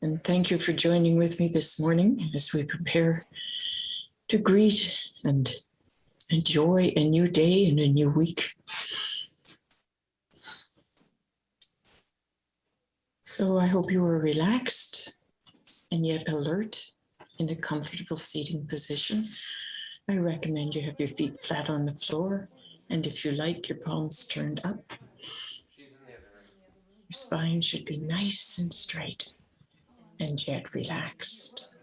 And thank you for joining with me this morning as we prepare to greet and enjoy a new day and a new week. So I hope you are relaxed and yet alert in a comfortable seating position. I recommend you have your feet flat on the floor, and if you like, your palms turned up. Your spine should be nice and straight and yet relaxed.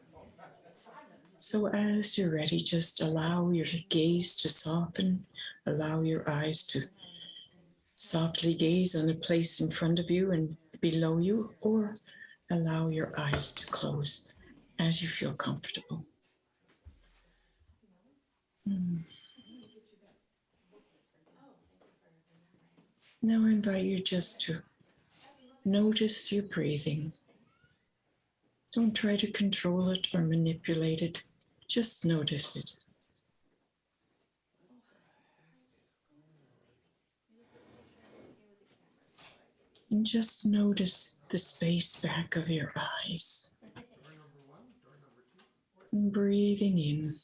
So as you're ready, just allow your gaze to soften, allow your eyes to softly gaze on a place in front of you and below you, or allow your eyes to close as you feel comfortable. Now I invite you just to notice your breathing. Don't try to control it or manipulate it. Just notice it. And just notice the space back of your eyes. And breathing in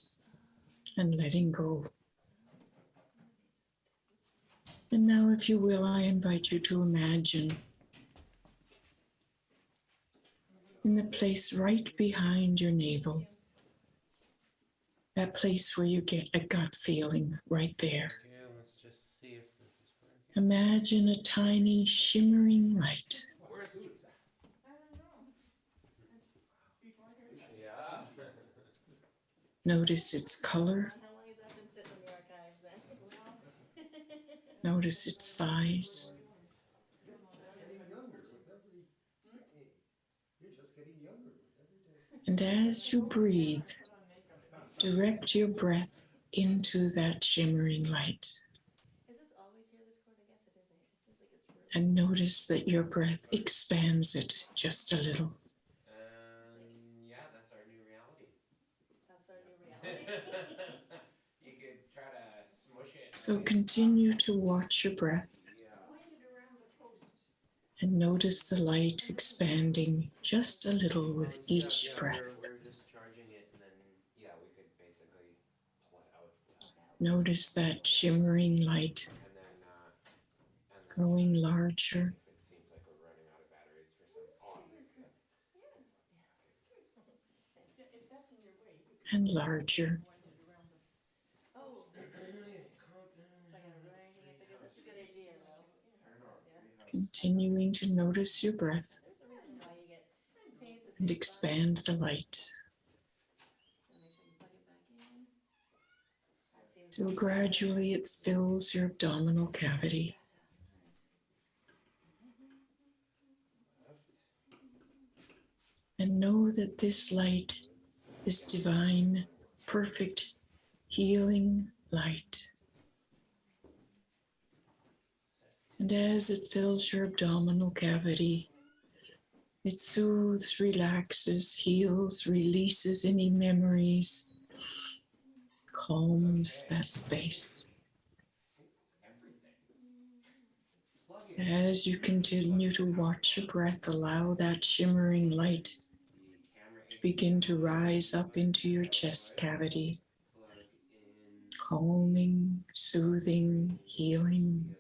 and letting go. And now, if you will, I invite you to imagine in the place right behind your navel, that place where you get a gut feeling right there. Okay, let's just see if this is working. Imagine a tiny shimmering light. Yeah. Notice its color. Notice its size. And as you breathe, direct your breath into that shimmering light. And notice that your breath expands it just a little. Yeah, that's our new reality. You could try to smush it. So continue to watch your breath and notice the light expanding just a little with each breath. We're just charging it, and then we could basically pull it out. Notice that shimmering light And then growing larger if it seems like we're running out of batteries for some odd reason. and larger. Continuing to notice your breath and expand the light. So gradually it fills your abdominal cavity. And know that this light is divine, perfect, healing light. And as it fills your abdominal cavity, it soothes, relaxes, heals, releases any memories, calms that space. As you continue to watch your breath, allow that shimmering light to begin to rise up into your chest cavity, calming, soothing, healing.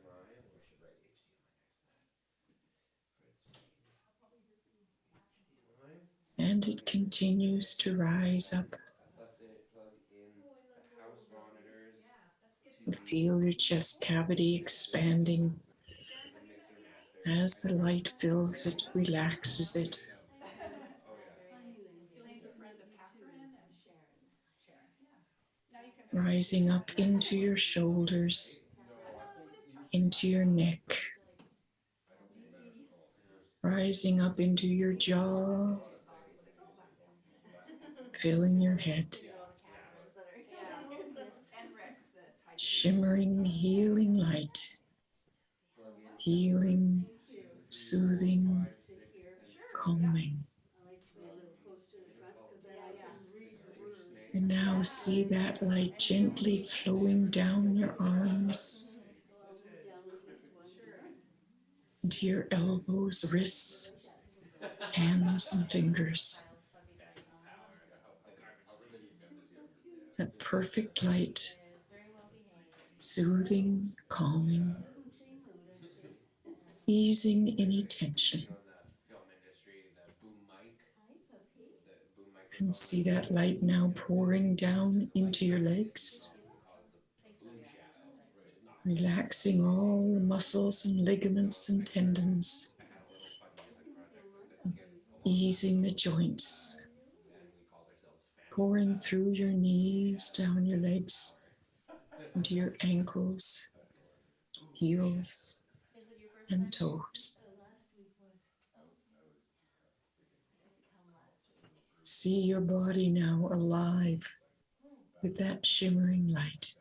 And it continues to rise up. You feel your chest cavity expanding. As the light fills it, relaxes it. Rising up into your shoulders, into your neck, rising up into your jaw, filling your head. Shimmering, healing light, healing, soothing, calming. And now see that light gently flowing down your arms, into your elbows, wrists, hands, and fingers. That perfect light, soothing, calming, easing any tension. You know, in the film industry, the boom mic, was And called see that light now pouring down into your legs, caused the boom shadow, which is not. relaxing all the muscles and ligaments and tendons, I had a little fun music project with this kid a long easing the time ago, joints, and we called ourselves Phantom pouring Dust. through your knees, down your legs, into your ankles, heels, and toes. See your body now alive with that shimmering light.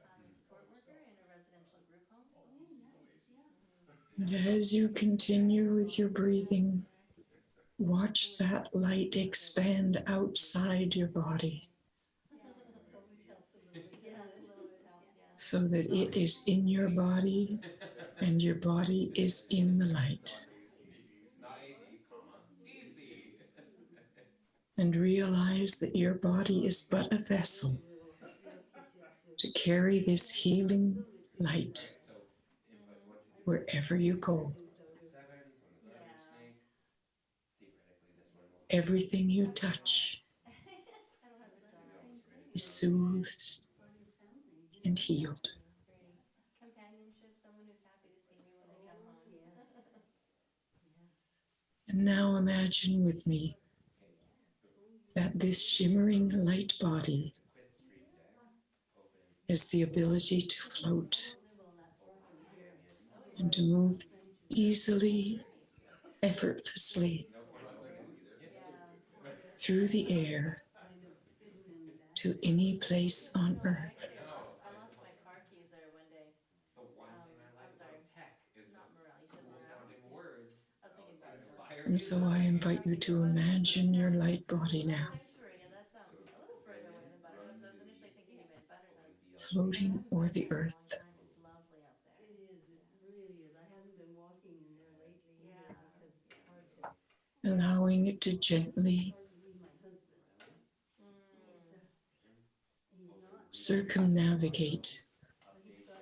And as you continue with your breathing, watch that light expand outside your body so that it is in your body and your body is in the light. Not AC, comma, DC. And realize that your body is but a vessel to carry this healing light So inputs 1, 2, 3, 4, wherever you go. 7 from the garter snake. Theoretically, this one will. Everything you touch is soothed and healed. And now imagine with me that this shimmering light body has the ability to float and to move easily, effortlessly through the air to any place on earth. I lost my car keys there one day. It's the one thing I like about tech is not cool sounding words that inspire And so I invite you to imagine your light body now floating over the earth, It is. It really is. I haven't been walking in there lately either because it's hard to allowing it to gently leave my husband. He's not circumnavigate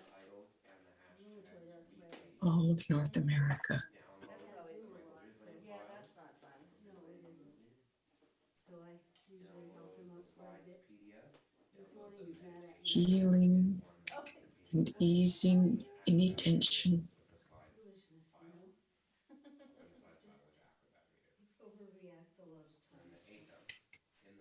titles and the hashtags weekly all of North America. download like drizzling files. no, it isn't. So I usually help him out quite a bit. This morning he's mad at me. Healing and easing any tension, Foolishness, you know. He overreacts a lot of times.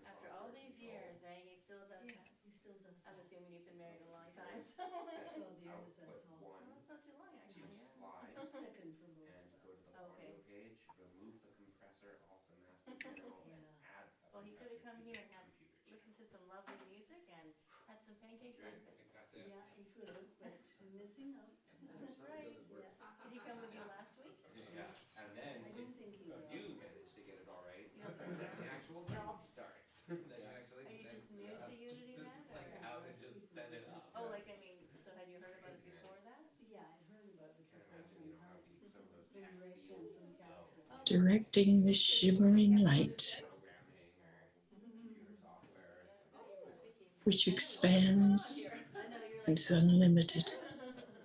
After all these years, he still does Yeah, that. he still does I'm that. assuming you've been married a long time, so. 12 years, that's all. Well, that's not too long, actually, yeah. Second for both. And go to the Okay. audio page, remove the compressor off the master signal, and Yeah. add a Well, compressor he could've come to here the and had, computer listen channel. to some lovely music and had some pancake Good, I breakfast. think that's it. Yeah, he could have, but I'm missing out. That's right. Yeah. Did he come with you last week? Yeah, and then I don't think he if will. you manage to get it all right, then the actual job starts. Then you actually. Are you then just new to that's Unity this then, is like or- how to just set it up. Oh, like, I mean, so had you heard about it Isn't it? before that? Yeah, I'd heard about it Can't before imagine you don't somehow. have some of those When tech Rick came fields from of Casper. directing this shimmering light, programming or computer software. which expands I know, you're and like, is unlimited,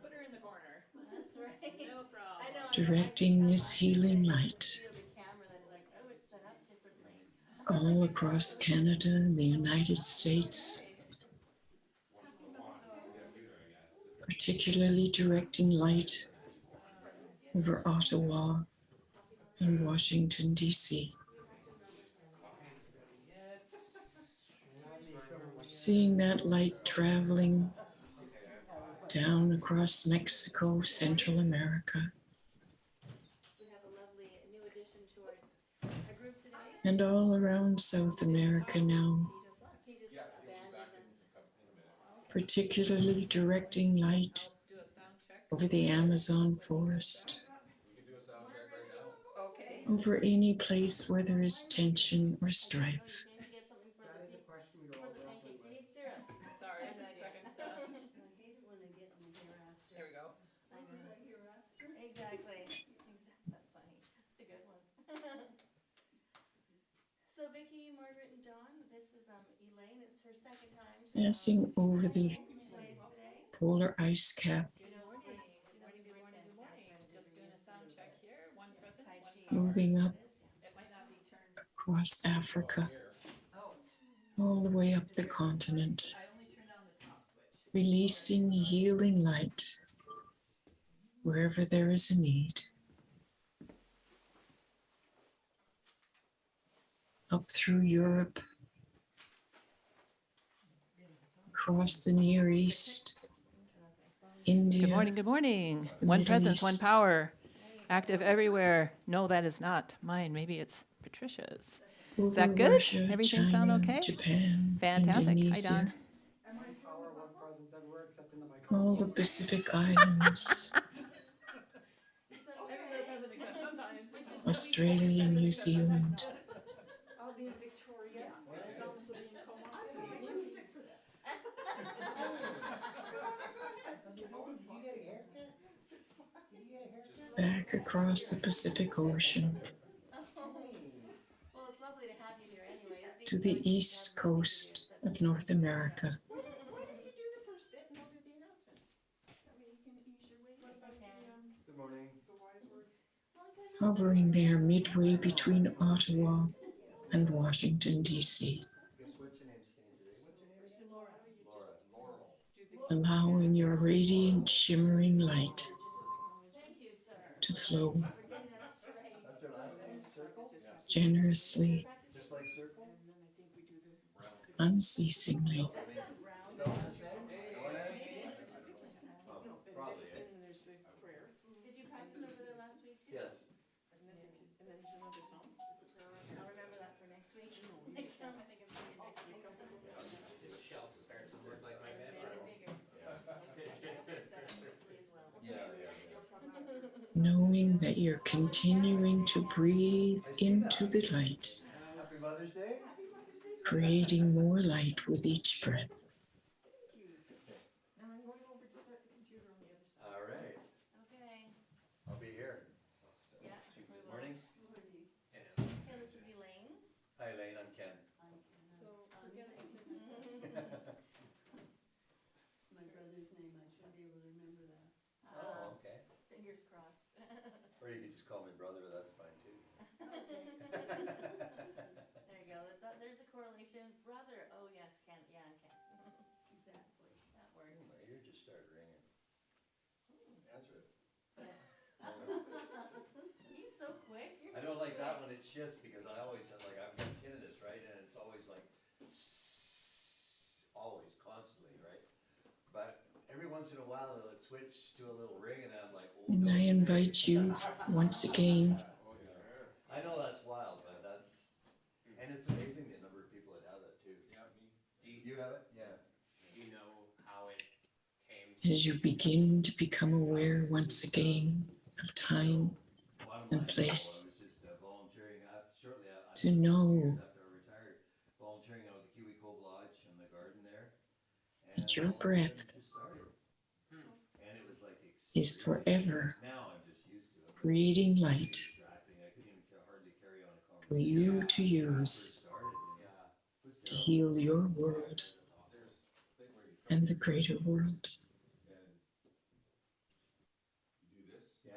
put her in the corner. That's right. No problem. I know. directing this healing light You have a camera that is like, oh, it's set up differently. all across Canada and the United States, Once in a while, you get a computer, I guess. particularly directing light over Ottawa and Washington, D.C. Coffee's ready yet? Seeing that light traveling Okay, I have 5. down across Mexico, Central America, We have a lovely new addition to our group today. and all around South America now, He just left. He just abandoned us. particularly directing light Do a sound check. over the Amazon forest, We can do a sound check right now. Okay. over any place where there is tension or strife. Maybe get something for That is a question we for all the grapple pancakes. You with. need syrup. Sorry, I have no just a idea. second. I hate it when I get in hereafter. There we go. I know. Hereafter? Exactly. Exactly. Vicki, Margaret, and Dawn. This is Elaine. It's her second time. Passing over the Today. polar ice cap, Good morning. Good morning. Good morning. Good morning. Just doing a sound check here. One presence, one power. moving up It might not be turned. across Africa, Oh, all the way up the continent, I only turned on the top switch. releasing healing light wherever there is a need. Up through Europe, across the Near East, India. Good morning, good morning. The One Middle presence, one East. power, active everywhere. No, that is not mine. Maybe it's Patricia's. Over that good? Russia, Everything China, sound okay? Japan, Fantastic. Hi, Indonesia, Don. Power, one presence everywhere except in the all microphone. the Pacific Islands, Everywhere present except sometimes. Australia, New Zealand, I'll be in Victoria. And I'll also be in Comox. You stick for this. Did you get a haircut? Did you get a haircut? back across the Pacific Ocean Well, it's lovely to have you here anyways. to the east coast of North America. Why don't you do the first bit and I'll do the announcements? That way you can ease your way. What about Good morning. the wise words? Hovering there midway between Ottawa and Washington, D.C., Guess what's your name staying today? What's your name again? Laura. Laurel. allowing your radiant, shimmering light Thank you, sir. to flow For getting us straight. That's her last name, Circle? generously, Just like Circle? And then I think we do the. unceasingly. Spell his name? Oh, probably, eh? And then there's the prayer. Did you practice over there last week too? Yes. And then there's another song. Is the prayer on I'll remember that for next week. I think I'm seeing you next week. This shelf starts to look like my I bedroom. figured. That quickly as well. Yeah, yeah, Knowing that you're continuing to breathe into the light, yeah. Happy Mother's Day? creating more light with each breath. And I'm going over to start the computer on the other side. All right. Okay. I'll be here. Yeah. we will. Morning. Okay, this is Elaine. Hi, Elaine. I'm Ken. So forget it. My brother's name, I should be able to remember that. Oh, okay. Fingers crossed. Or you could just call me brother, that's fine too. There you go. There's a correlation. Brother. Oh yes, Ken. Yeah, Ken. Exactly. That Oh, works. my ear just started ringing. Answer it. He's so quick. You're I so don't like quick. that when it's shifts because I always have like, I've got tinnitus, right? And it's always like, always, constantly, right? But every once in a while it'll switch to a little ring and I'm like, oh. And no, I it's invite ringing. you once again I know that's wild, but that's, and it's amazing the number of people that have that too. Yeah, me. Do You have it? Yeah. you know how it came to as you begin to become aware once again of time Bottom and line, place. I was just volunteering, shortly To know years after I retired, volunteering out at the Kiwi Cove Lodge in the garden there. And that your all of a sudden it breath just started. And it was like is forever now I'm just used to it. creating light Distracting. I couldn't even hardly carry on a for conversation. you to use Started, yeah. it was to terrible. heal your world and the greater world. Yeah.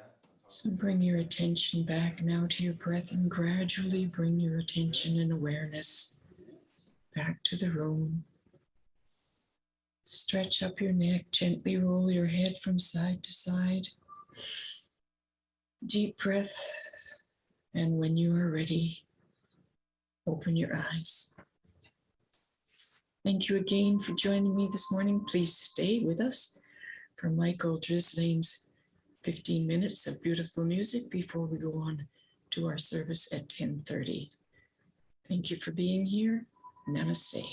So bring your attention back now to your breath and gradually bring your attention and awareness back to the room. Stretch up your neck, gently roll your head from side to side. Deep breath, and when you are ready, open your eyes. Thank you again for joining me this morning. Please stay with us for Michael Drisling's 15 minutes of beautiful music before we go on to our service at 10:30. Thank you for being here. Namaste.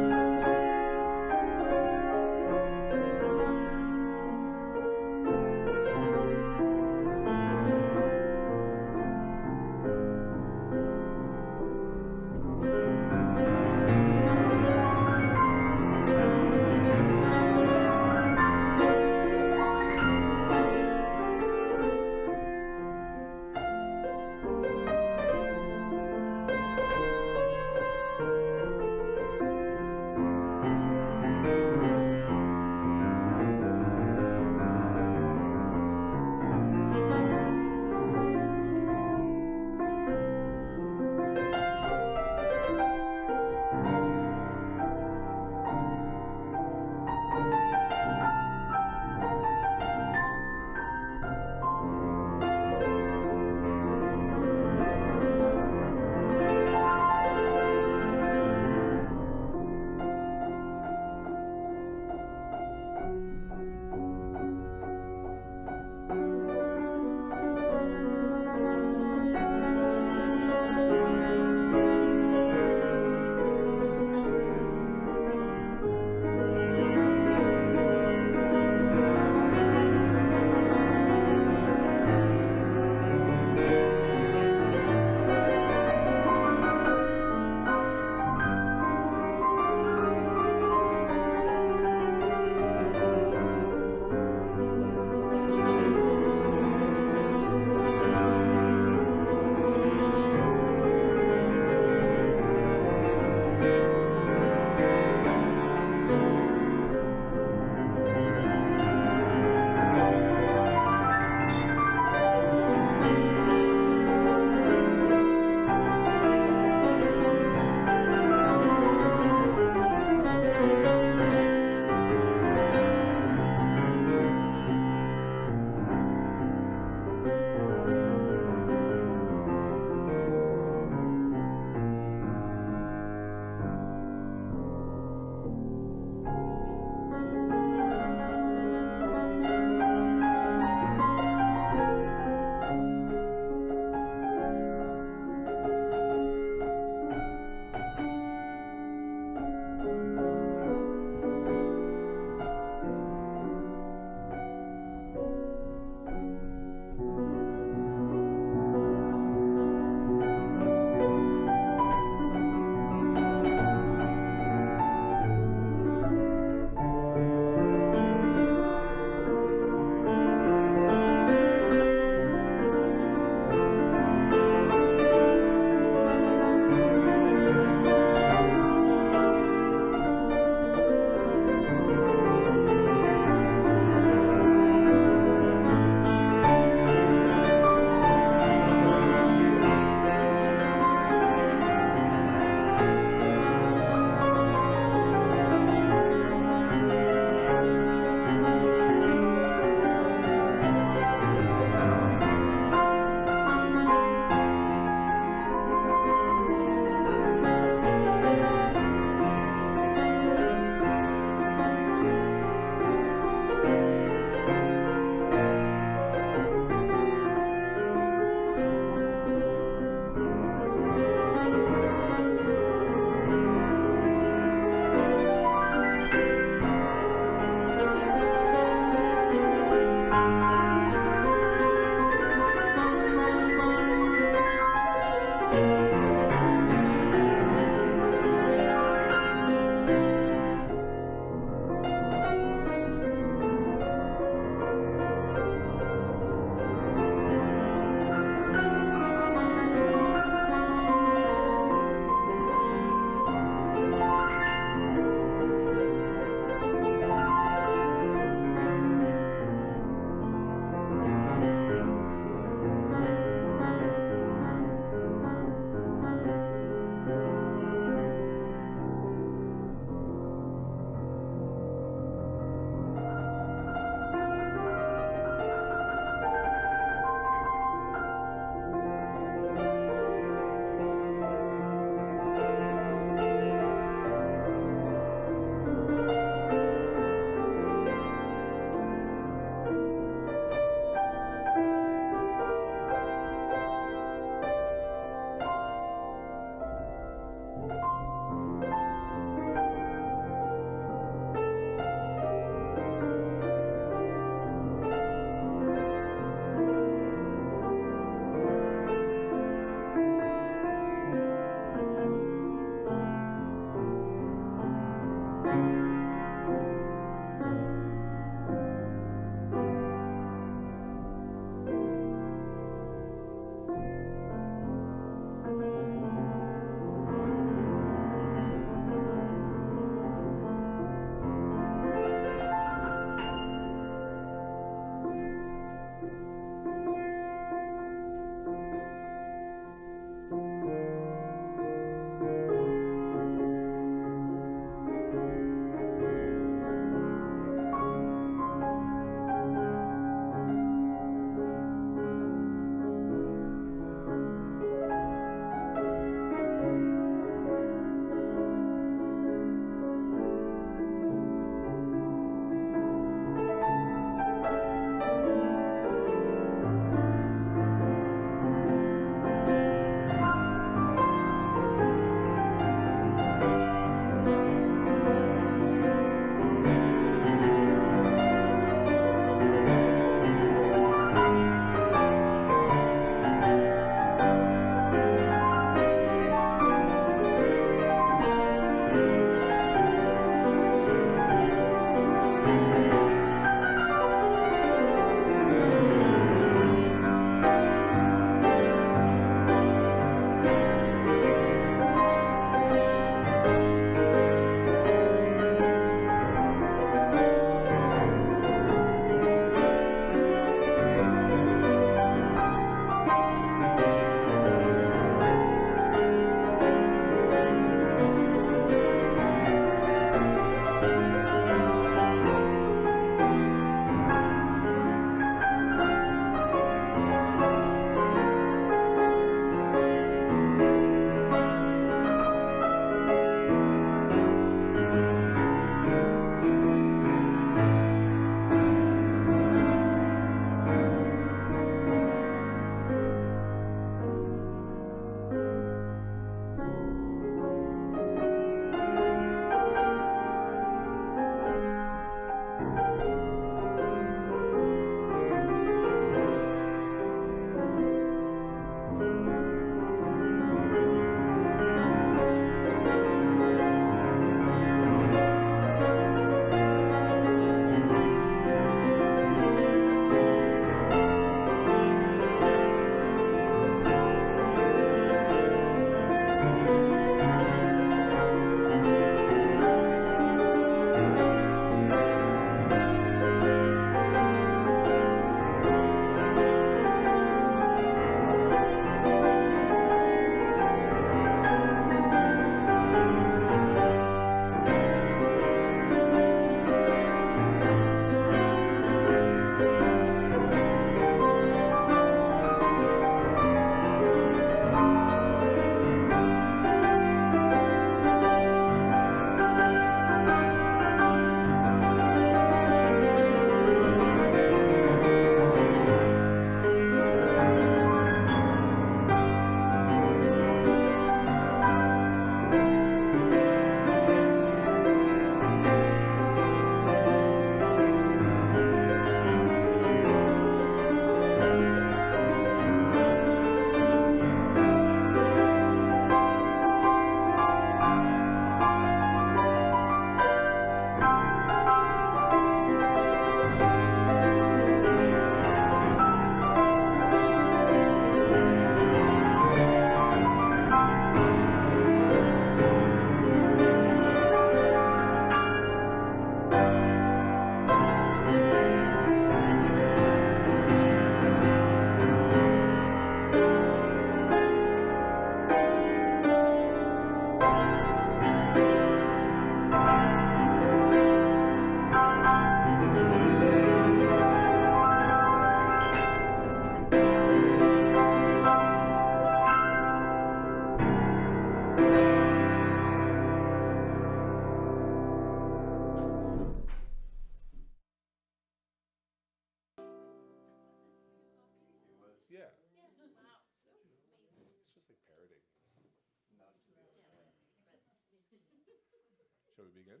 Shall we begin?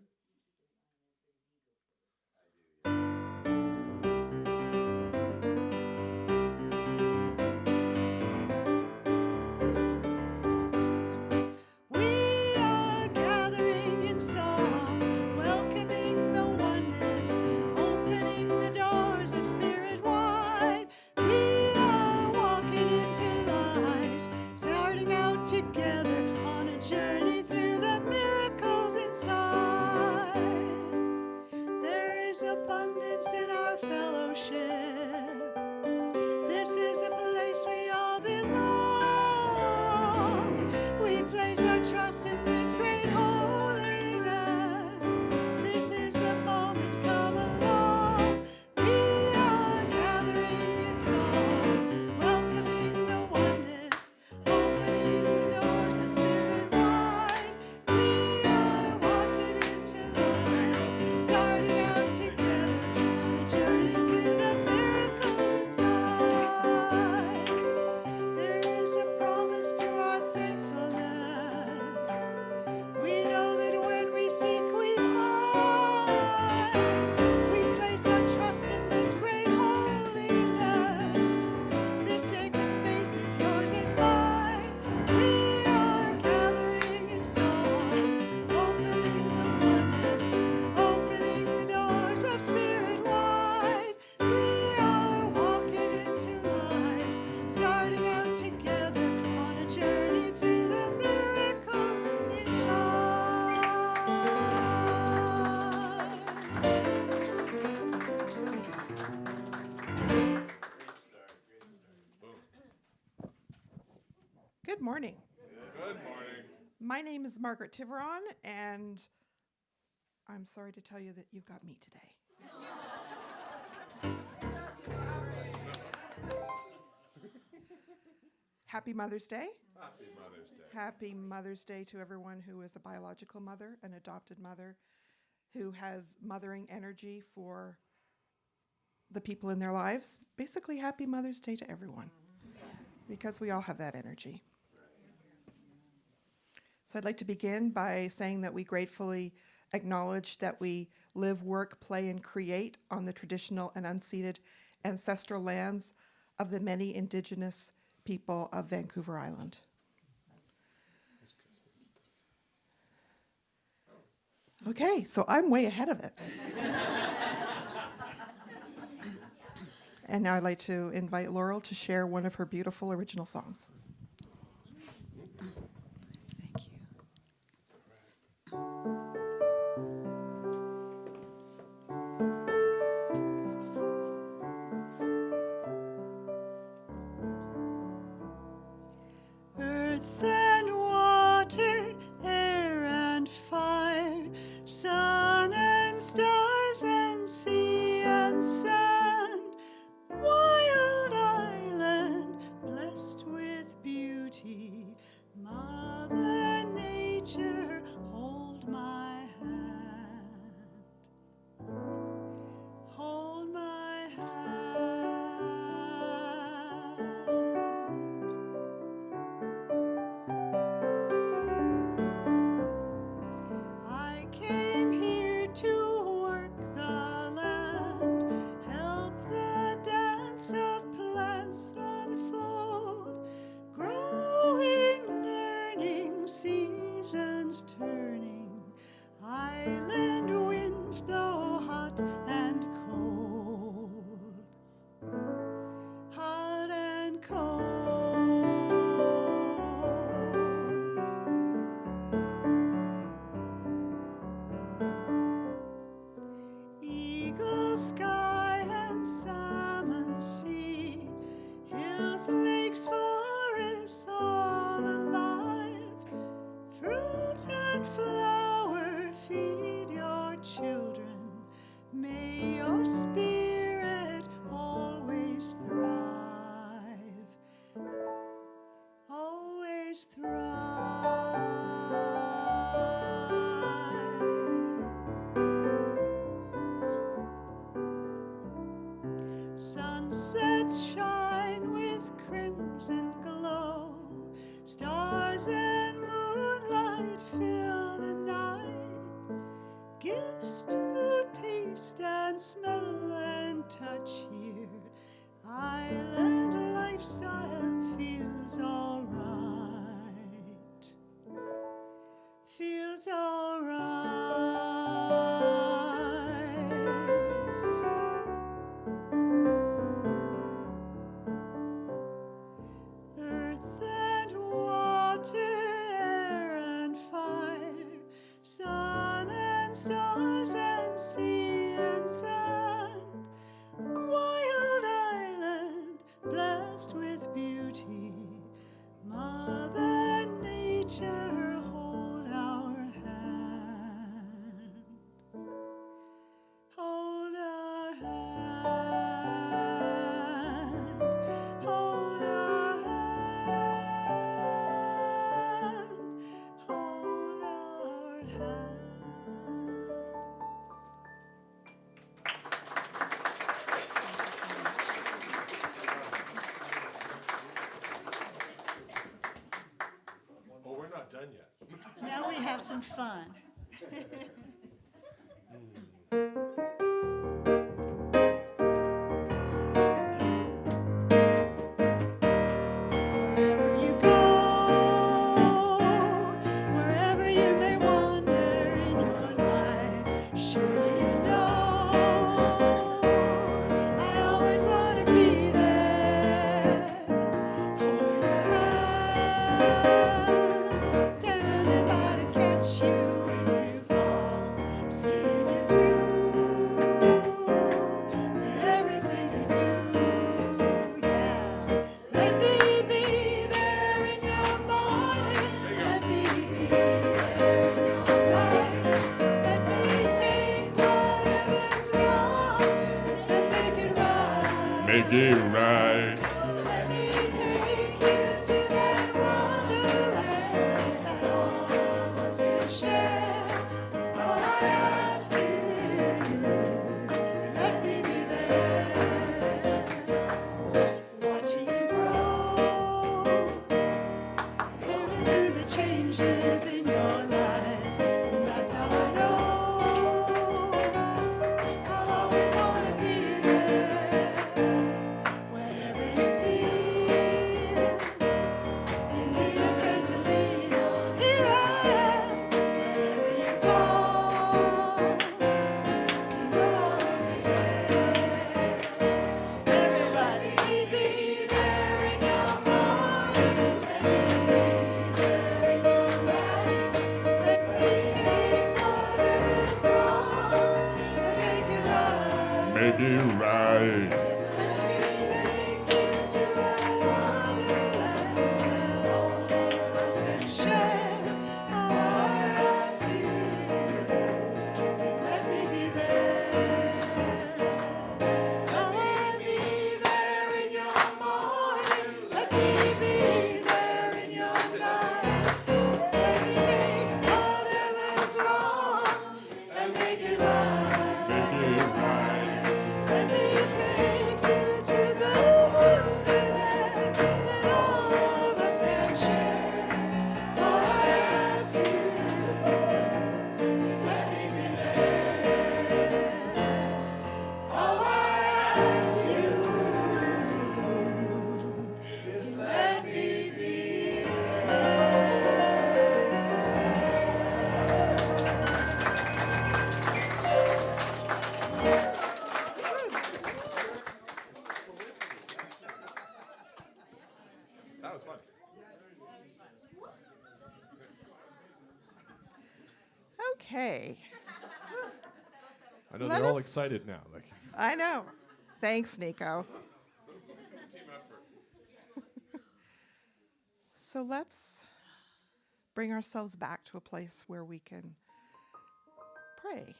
We are gathering in song, welcoming the oneness, opening the doors of spirit wide. We are walking into light, starting out together on a journey through the miracles inside. There is abundance in our fellowship. This is a place we all belong. We place our trust in this great holiness. This is the moment, come along. We are gathering in song, welcoming the oneness, opening the doors of spirit wide. We are walking into light, starting out together on a journey through the miracles inside. There is a promise to our thankfulness. We know that when we seek, we find. We place our trust in this great holiness. This sacred space is yours and mine. We are gathering in song, opening the oneness, opening the doors of spirit wide. We are walking into light, starting out together on a journey through the miracles inside. Good morning. Good morning. My name is Margaret Tiveron, and I'm sorry to tell you that you've got me today. Happy Mother's Day. Happy Mother's Day. Happy Mother's Day to everyone who is a biological mother, an adopted mother, who has mothering energy for the people in their lives. Basically, happy Mother's Day to everyone, because we all have that energy. So I'd like to begin by saying that we gratefully acknowledge that we live, work, play, and create on the traditional and unceded ancestral lands of the many Indigenous people of Vancouver Island. Okay, so I'm way ahead of it. And now I'd like to invite Laurel to share one of her beautiful original songs. Thank you. Earth and water, air and fire, sun and stars and sea and sand, wild island blessed with gifts to taste and smell and touch here. Island lifestyle feels alright. Feels alright. Earth and water, air and fire, sun and stars and sea and sand. Wild island, blessed with beauty. Mother Nature, hold our hand. Hold our hand. Hold our hand. Hold our hand. Well, we're not done yet. Now we have some fun. Wherever you go, wherever you may wander in your life, surely you know I always want to be there, holding your hand, standing by to catch you if you fall, seeing you through in everything you do. Yeah, let me be there in your morning. Let me be there in your night. Let me take whatever's wrong and make it right. Make it right. Let me take you to that wonderland that all of us can share. All I ask is, let me be there, watching you grow, living through the changes in your life. That's how I know I'll always want to be there. Whenever you feel you need a friend to lean on, here I am. Wherever you go, you know I'll be there. Everybody be there in your morning. Let me be there in your night. Let me take whatever's wrong and make it right. Make it right. Let me take you to that wonderland that all of us can share. All I ask is, let me be there. Let me be there in your morning. Let me be there in your night. Let me take whatever's wrong and make it right. Make it right. Let me take you to the wonderland that all of us can share. All I ask you is let me be there. All I ask you is let me be That was fun. Okay. I know Let they're all us- excited now. Like, I know. Thanks, Nico. team effort. So let's bring ourselves back to a place where we can pray.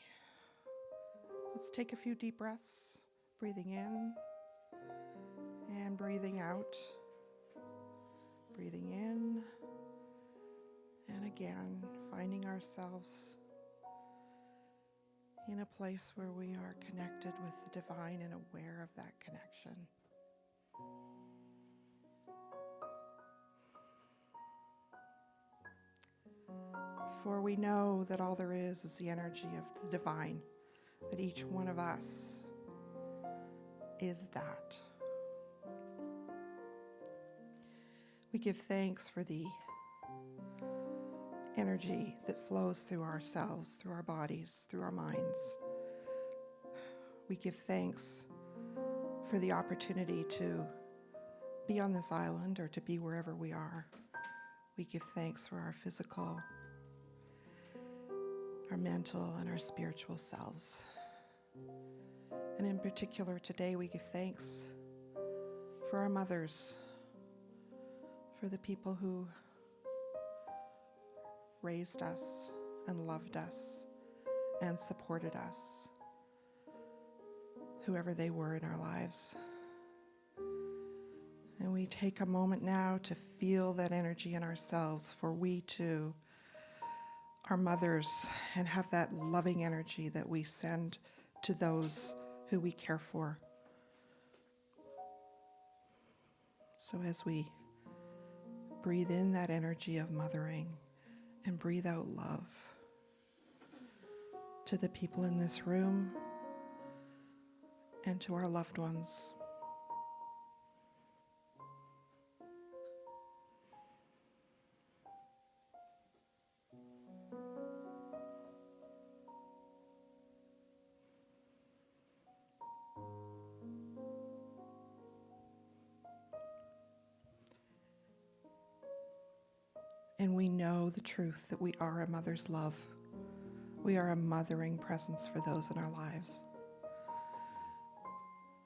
Let's take a few deep breaths, breathing in and breathing out. Breathing in and again, finding ourselves in a place where we are connected with the divine and aware of that connection. For we know that all there is the energy of the divine, that each one of us is that. We give thanks for the energy that flows through ourselves, through our bodies, through our minds. We give thanks for the opportunity to be on this island or to be wherever we are. We give thanks for our physical, our mental, and our spiritual selves. And in particular today, we give thanks for our mothers, for the people who raised us and loved us and supported us, whoever they were in our lives. And we take a moment now to feel that energy in ourselves, for we too are mothers and have that loving energy that we send to those who we care for. So as we breathe in that energy of mothering and breathe out love to the people in this room and to our loved ones. And we know the truth that we are a mother's love. We are a mothering presence for those in our lives.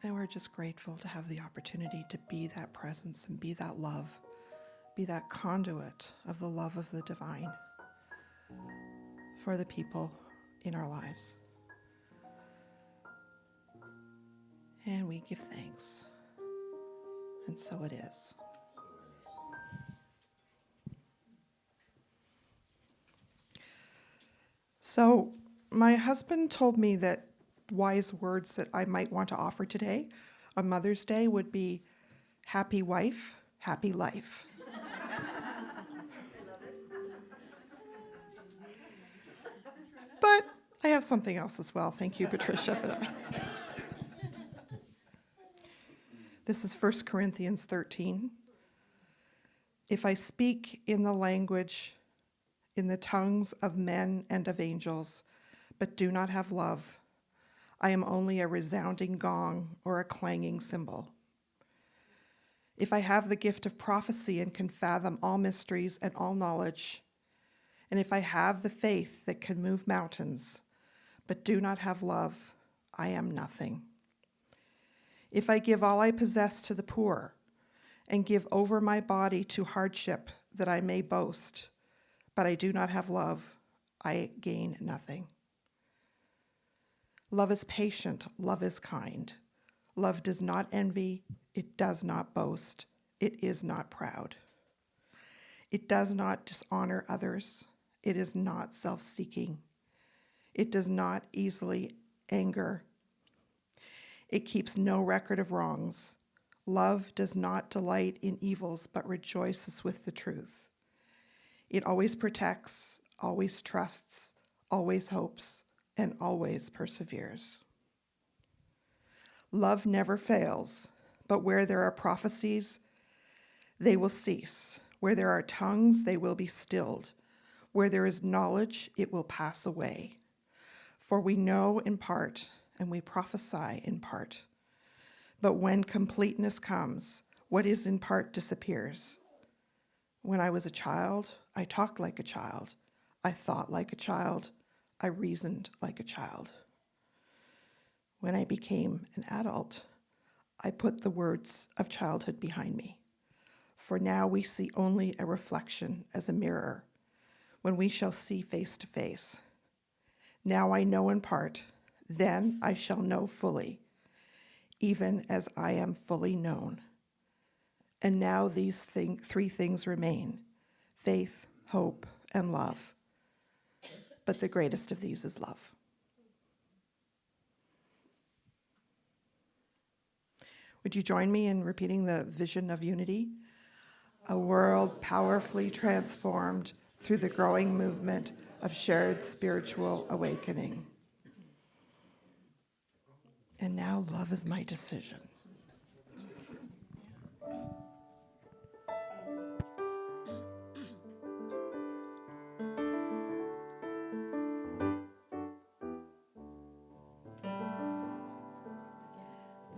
And we're just grateful to have the opportunity to be that presence and be that love, be that conduit of the love of the divine for the people in our lives. And we give thanks. And so it is. So my husband told me that wise words that I might want to offer today on Mother's Day would be happy wife, happy life. But I have something else as well. Thank you, Patricia, for that. This is 1 Corinthians 13. If I speak in the language, in the tongues of men and of angels, but do not have love, I am only a resounding gong or a clanging cymbal. If I have the gift of prophecy and can fathom all mysteries and all knowledge, and if I have the faith that can move mountains, but do not have love, I am nothing. If I give all I possess to the poor and give over my body to hardship that I may boast, but I do not have love, I gain nothing. Love is patient, love is kind. Love does not envy, it does not boast, it is not proud. It does not dishonor others, it is not self-seeking. It does not easily anger. It keeps no record of wrongs. Love does not delight in evils, but rejoices with the truth. It always protects, always trusts, always hopes, and always perseveres. Love never fails, but where there are prophecies, they will cease. Where there are tongues, they will be stilled. Where there is knowledge, it will pass away. For we know in part, and we prophesy in part. But when completeness comes, what is in part disappears. When I was a child, I talked like a child. I thought like a child. I reasoned like a child. When I became an adult, I put the words of childhood behind me. For now we see only a reflection as a mirror, when we shall see face to face. Now I know in part, then I shall know fully, even as I am fully known. And now these three things remain: faith, hope, and love. But the greatest of these is love. Would you join me in repeating the vision of unity? A world powerfully transformed through the growing movement of shared spiritual awakening. And now love is my decision.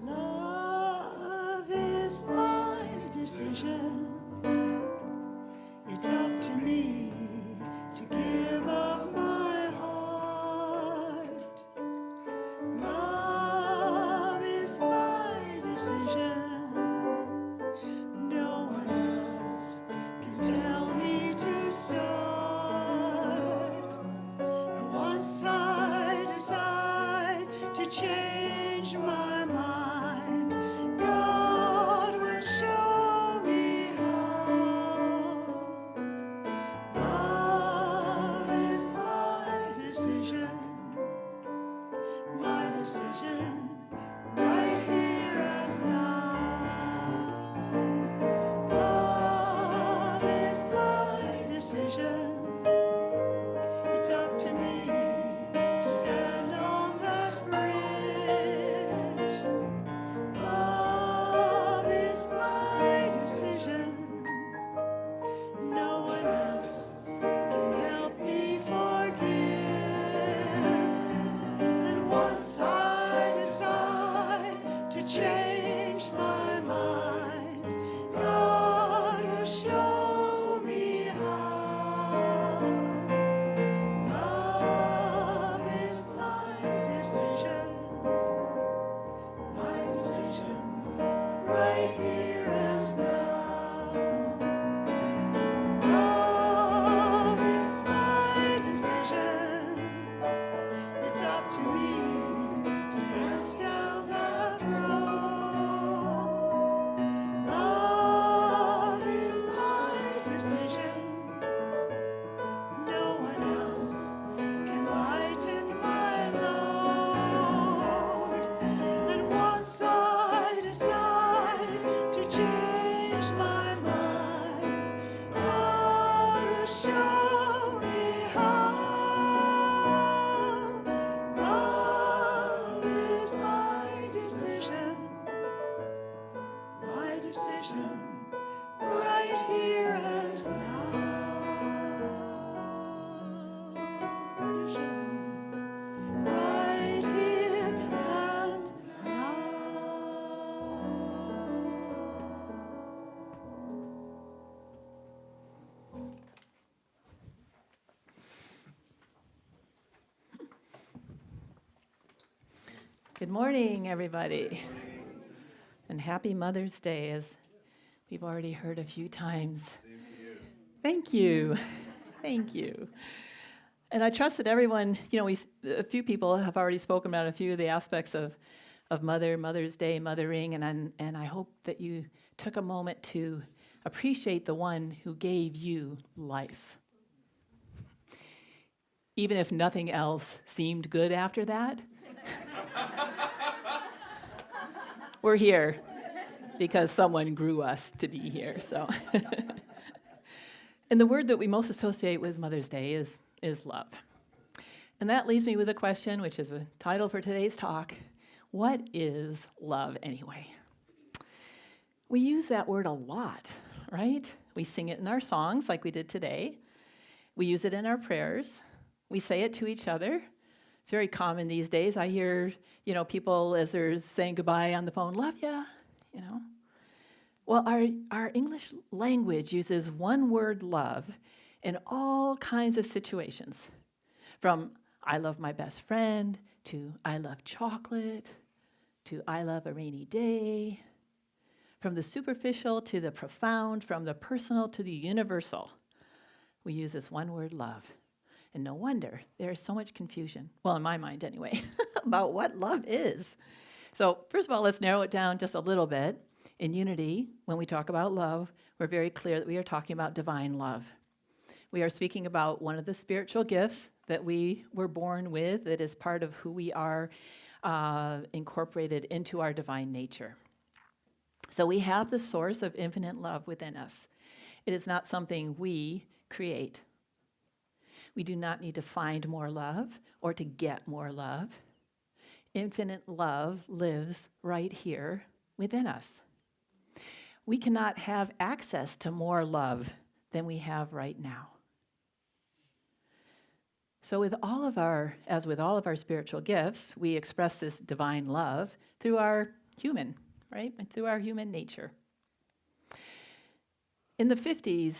Love is my decision. It's up to me to give of my heart. Love is my decision. No one else can tell me to start. And once I decide to change my mind, God will show me how. Love is my decision, right here and now. Love is my decision. It's up to me to stand on that bridge. Love is my decision. No one else can help me forgive. And once I decide to change my mind, God will show me how. Love is my decision, right here and now. Love is my decision. It's up to me to dance down that road. Love is my decision. No one else can lighten my load. And once I decide to change my mind, God will show me how. Love is my decision, right here and now. Decision, right here and now. Good morning, everybody. And happy Mother's Day, as we've already heard a few times. Thank you. Thank you. And I trust that everyone, a few people have already spoken about a few of the aspects of Mother's Day, mothering, and I hope that you took a moment to appreciate the one who gave you life. Even if nothing else seemed good after that, we're here because someone grew us to be here. So, and the word that we most associate with Mother's Day is love. And that leaves me with a question, which is a title for today's talk. What is love anyway? We use that word a lot, right? We sing it in our songs like we did today. We use it in our prayers. We say it to each other. It's very common these days. I hear, people as they're saying goodbye on the phone, love ya, Well, our English language uses one word, love, in all kinds of situations. From I love my best friend, to I love chocolate, to I love a rainy day. From the superficial to the profound, from the personal to the universal. We use this one word, love. And no wonder there's so much confusion, well, in my mind anyway, about what love is. So first of all, let's narrow it down just a little bit. In Unity, when we talk about love, we're very clear that we are talking about divine love. We are speaking about one of the spiritual gifts that we were born with, that is part of who we are, incorporated into our divine nature. So we have the source of infinite love within us. It is not something we create. We do not need to find more love or to get more love. Infinite love lives right here within us. We cannot have access to more love than we have right now. So as with all of our spiritual gifts, we express this divine love through our human, right? And through our human nature. In the 50s,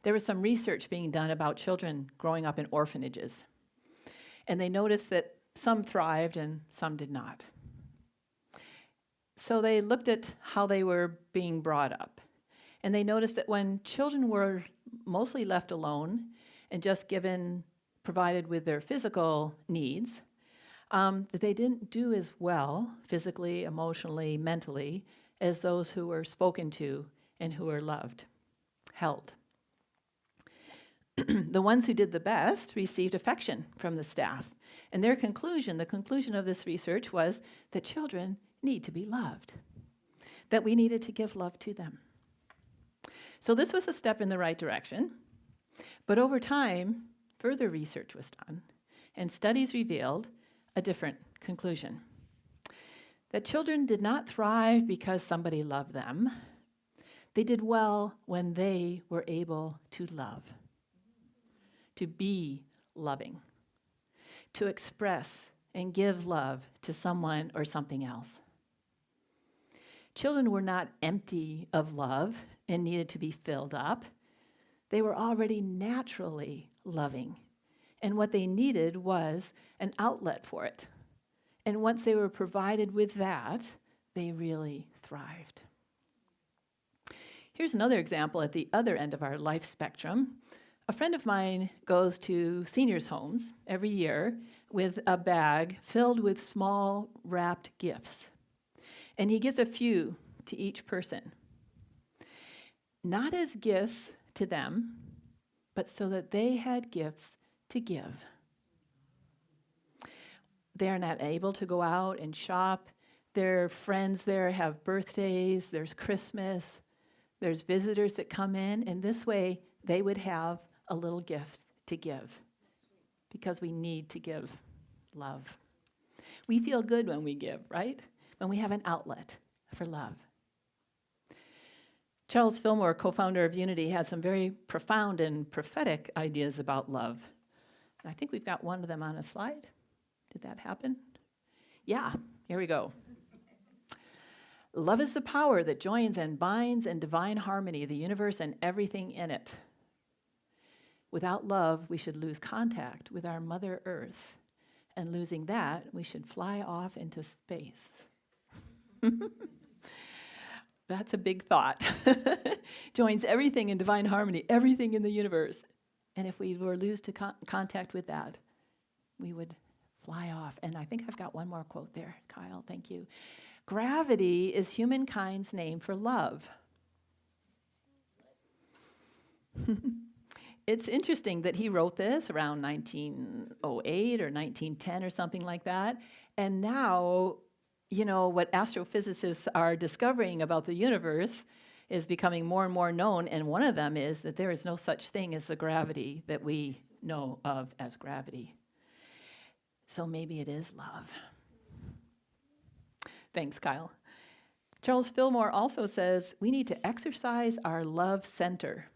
there was some research being done about children growing up in orphanages. And they noticed that some thrived and some did not. So they looked at how they were being brought up. And they noticed that when children were mostly left alone and just provided with their physical needs, that they didn't do as well physically, emotionally, mentally as those who were spoken to and who were loved, held. The ones who did the best received affection from the staff. And the conclusion of this research was that children need to be loved, that we needed to give love to them. So this was a step in the right direction. But over time, further research was done, and studies revealed a different conclusion. That children did not thrive because somebody loved them. They did well when they were able to love, to be loving, to express and give love to someone or something else. Children were not empty of love and needed to be filled up. They were already naturally loving, and what they needed was an outlet for it. And once they were provided with that, they really thrived. Here's another example at the other end of our life spectrum. A friend of mine goes to seniors' homes every year with a bag filled with small wrapped gifts. And he gives a few to each person. Not as gifts to them, but so that they had gifts to give. They're not able to go out and shop. Their friends there have birthdays, there's Christmas, there's visitors that come in, and this way they would have a little gift to give, because we need to give love. We feel good when we give, right? When we have an outlet for love. Charles Fillmore, co-founder of Unity, has some very profound and prophetic ideas about love. And I think we've got one of them on a slide. Did that happen? Yeah, here we go. Love is the power that joins and binds in divine harmony the universe and everything in it. Without love, we should lose contact with our Mother Earth. And losing that, we should fly off into space. That's a big thought. Joins everything in divine harmony, everything in the universe. And if we were to lose contact with that, we would fly off. And I think I've got one more quote there, Kyle, thank you. Gravity is humankind's name for love. It's interesting that he wrote this around 1908 or 1910 or something like that. And now, you know, what astrophysicists are discovering about the universe is becoming more and more known. And one of them is that there is no such thing as the gravity that we know of as gravity. So maybe it is love. Thanks, Kyle. Charles Fillmore also says we need to exercise our love center.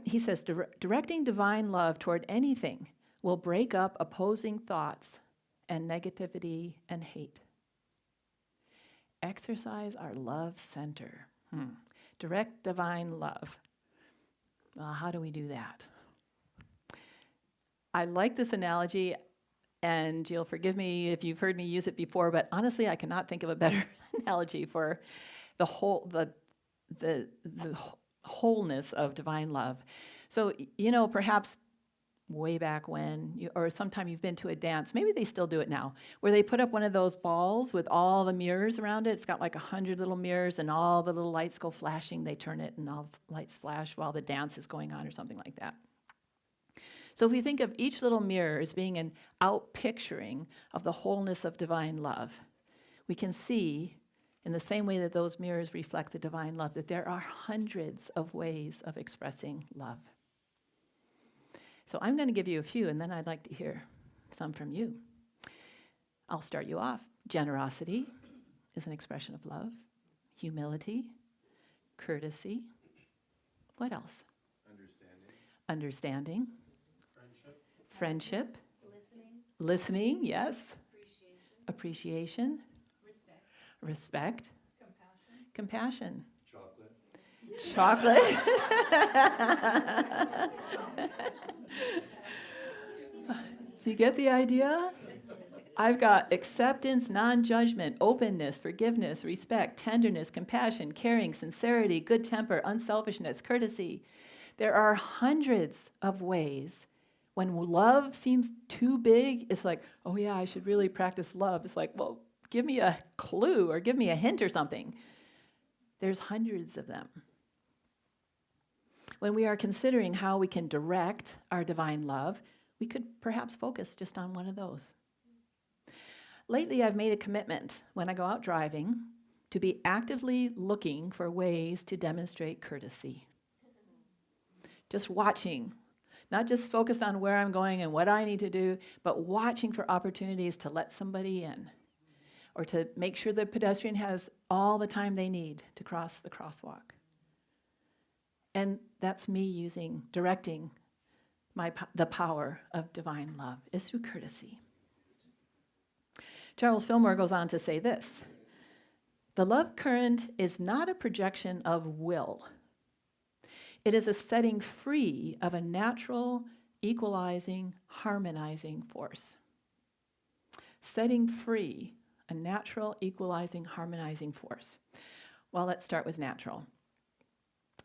He says, directing divine love toward anything will break up opposing thoughts and negativity and hate. Exercise our love center. Direct divine love. Well, how do we do that? I like this analogy, and you'll forgive me if you've heard me use it before, but honestly, I cannot think of a better analogy for the wholeness of divine love. So, you know, perhaps way back when, or sometime you've been to a dance, maybe they still do it now, where they put up one of those balls with all the mirrors around it. It's got like 100 little mirrors, and all the little lights go flashing. They turn it, and all the lights flash while the dance is going on, or something like that. So if we think of each little mirror as being an out-picturing of the wholeness of divine love, we can see, in the same way that those mirrors reflect the divine love, that there are hundreds of ways of expressing love. So I'm going to give you a few, and then I'd like to hear some from you. I'll start you off. Generosity is an expression of love. Humility, courtesy. What else? Understanding. Friendship. Listening, yes. Appreciation. Respect. Compassion. Chocolate. So you get the idea? I've got acceptance, non-judgment, openness, forgiveness, respect, tenderness, compassion, caring, sincerity, good temper, unselfishness, courtesy. There are hundreds of ways. When love seems too big, it's like, oh yeah, I should really practice love. It's like, well, give me a clue or give me a hint or something. There's hundreds of them. When we are considering how we can direct our divine love, we could perhaps focus just on one of those. Lately, I've made a commitment when I go out driving to be actively looking for ways to demonstrate courtesy. Just watching, not just focused on where I'm going and what I need to do, but watching for opportunities to let somebody in or to make sure the pedestrian has all the time they need to cross the crosswalk. And that's me directing the power of divine love is through courtesy. Charles Fillmore goes on to say this: the love current is not a projection of will. It is a setting free of a natural, equalizing, harmonizing force. Setting free a natural, equalizing, harmonizing force. Well, let's start with natural.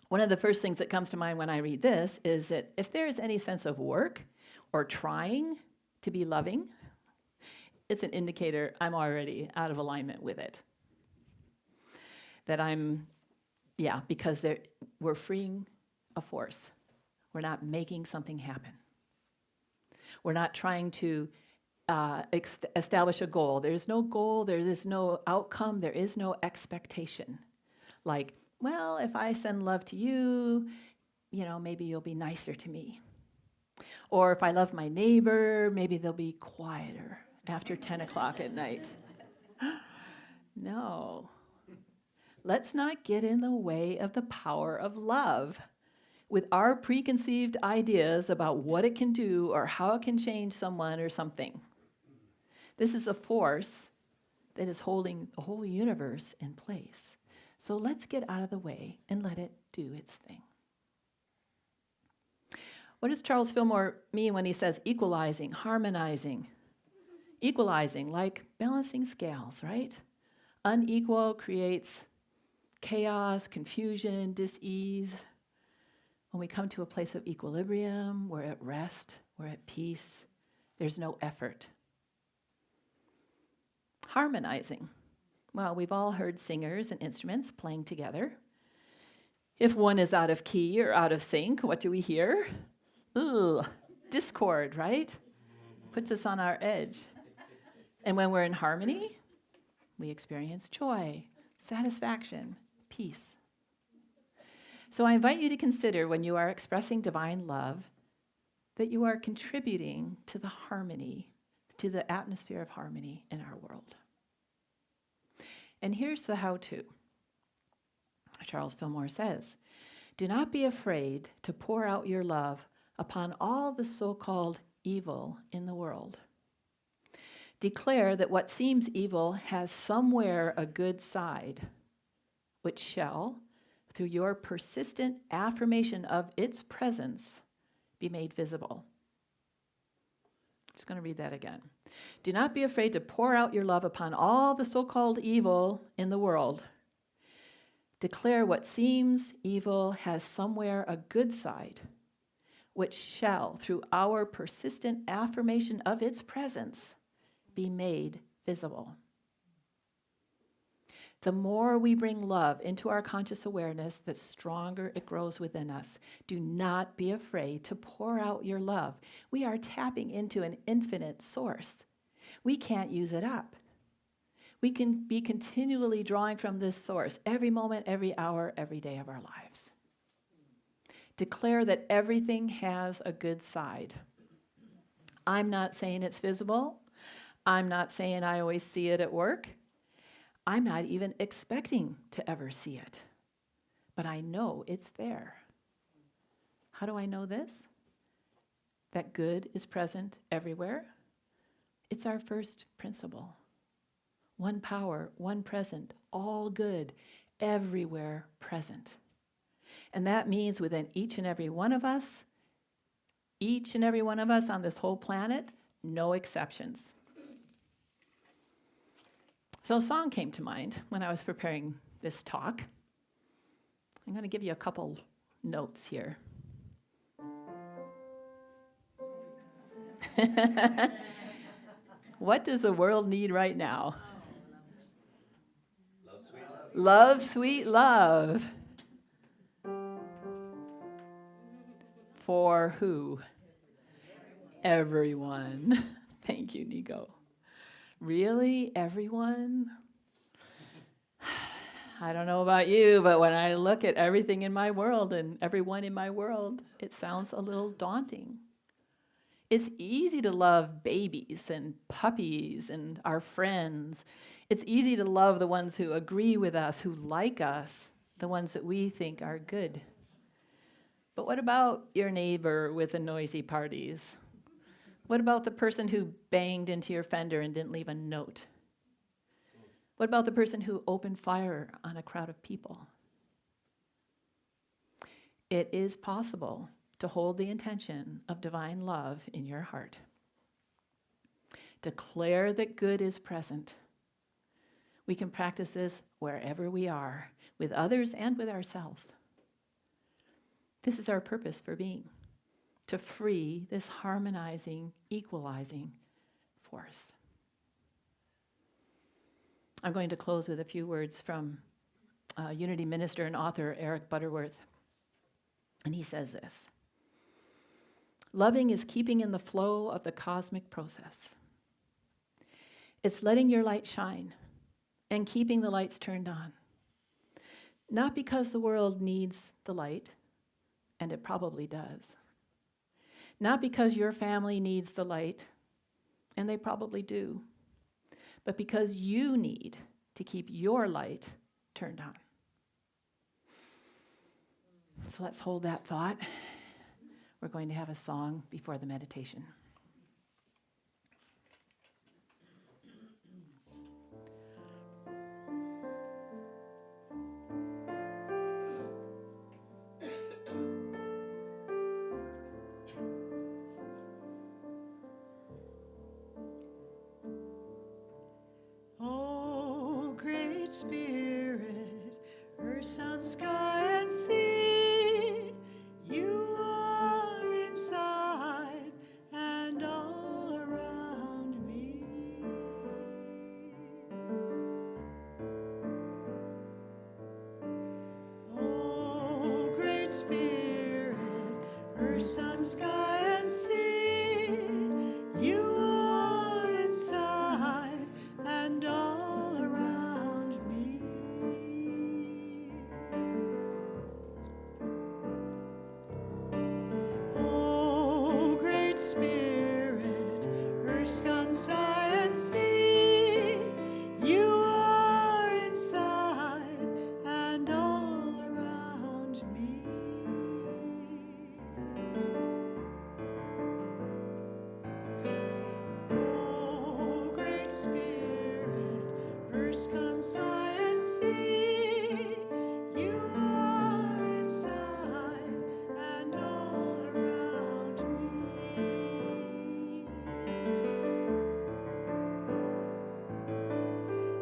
One of the first things that comes to mind when I read this is that if there is any sense of work or trying to be loving, it's an indicator I'm already out of alignment with it. That because we're freeing a force. We're not making something happen. We're not trying to establish a goal. There's no goal, there is no outcome, there is no expectation. Like, well, if I send love to you, maybe you'll be nicer to me. Or if I love my neighbor, maybe they'll be quieter after 10 o'clock at night. No. Let's not get in the way of the power of love with our preconceived ideas about what it can do or how it can change someone or something. This is a force that is holding the whole universe in place. So let's get out of the way and let it do its thing. What does Charles Fillmore mean when he says equalizing, harmonizing? Equalizing, like balancing scales, right? Unequal creates chaos, confusion, dis-ease. When we come to a place of equilibrium, we're at rest, we're at peace, there's no effort. Harmonizing. Well, we've all heard singers and instruments playing together. If one is out of key or out of sync, what do we hear? Ugh, discord, right? Puts us on our edge. And when we're in harmony, we experience joy, satisfaction, peace. So I invite you to consider when you are expressing divine love that you are contributing to the harmony, to the atmosphere of harmony in our world. And here's the how-to. Charles Fillmore says, do not be afraid to pour out your love upon all the so-called evil in the world. Declare that what seems evil has somewhere a good side, which shall, through your persistent affirmation of its presence, be made visible. I'm just going to read that again. Do not be afraid to pour out your love upon all the so-called evil in the world. Declare what seems evil has somewhere a good side, which shall, through our persistent affirmation of its presence, be made visible. The more we bring love into our conscious awareness, the stronger it grows within us. Do not be afraid to pour out your love. We are tapping into an infinite source. We can't use it up. We can be continually drawing from this source every moment, every hour, every day of our lives. Declare that everything has a good side. I'm not saying it's visible. I'm not saying I always see it at work. I'm not even expecting to ever see it. But I know it's there. How do I know this? That good is present everywhere? It's our first principle. One power, one present, all good, everywhere present. And that means within each and every one of us on this whole planet, no exceptions. So a song came to mind when I was preparing this talk. I'm going to give you a couple notes here. What does the world need right now? Love, sweet love. Love, sweet love. For who? Everyone. Thank you, Nico. Really? Everyone? I don't know about you, but when I look at everything in my world and everyone in my world, it sounds a little daunting. It's easy to love babies and puppies and our friends. It's easy to love the ones who agree with us, who like us, the ones that we think are good. But what about your neighbor with the noisy parties? What about the person who banged into your fender and didn't leave a note? What about the person who opened fire on a crowd of people? It is possible to hold the intention of divine love in your heart. Declare that good is present. We can practice this wherever we are, with others and with ourselves. This is our purpose for being, to free this harmonizing, equalizing force. I'm going to close with a few words from Unity minister and author Eric Butterworth. And he says this: loving is keeping in the flow of the cosmic process. It's letting your light shine and keeping the lights turned on. Not because the world needs the light, and it probably does. Not because your family needs the light, and they probably do, but because you need to keep your light turned on. So let's hold that thought. We're going to have a song before the meditation. Oh, great Spirit, earth, sun, sky, and sea, you are inside and all around me. Oh, great Spirit, earth, sun, sky, and sea, you are inside and all around me. Oh, great Spirit, earth, sky, and sea, you are inside and all around me. Oh, great Spirit, earth, sky, and sea, you are inside and all around me.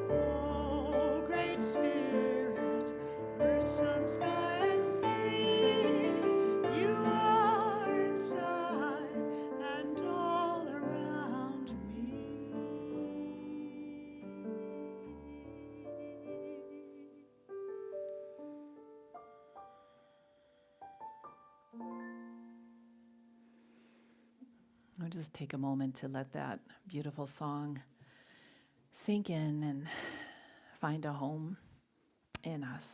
Oh, great Spirit, earth, sun, sky, and sea, you are inside and all around me. I'll just take a moment to let that beautiful song sink in and find a home in us.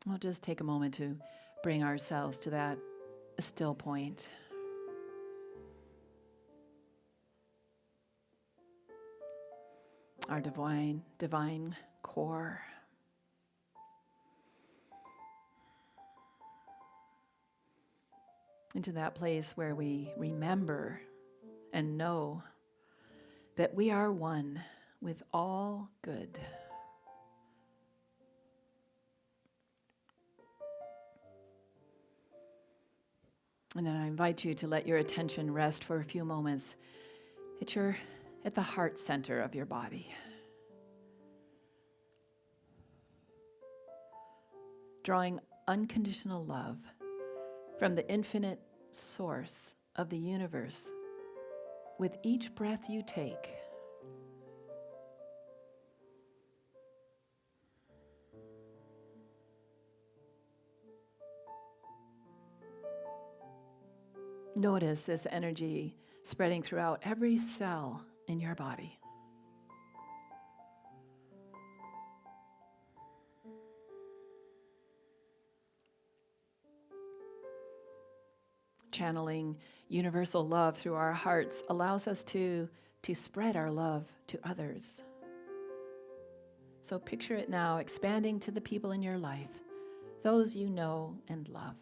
We'll just take a moment to bring ourselves to that still point. Our divine core. Into that place where we remember and know that we are one with all good. And then I invite you to let your attention rest for a few moments at the heart center of your body. Drawing unconditional love from the infinite source of the universe with each breath you take. Notice this energy spreading throughout every cell in your body. Channeling universal love through our hearts allows us to spread our love to others. So picture it now expanding to the people in your life, those you know and love.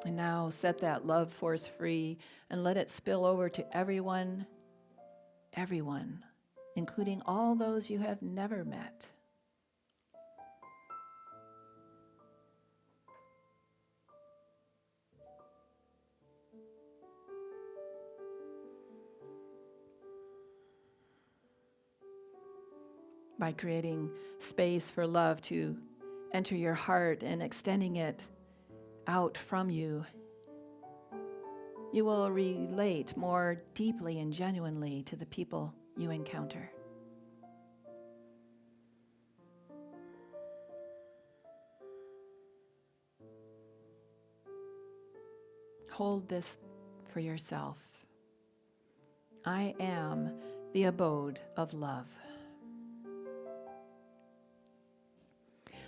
And now set that love force free and let it spill over to everyone, including all those you have never met. By creating space for love to enter your heart and extending it out from you, you will relate more deeply and genuinely to the people you encounter. Hold this for yourself. I am the abode of love.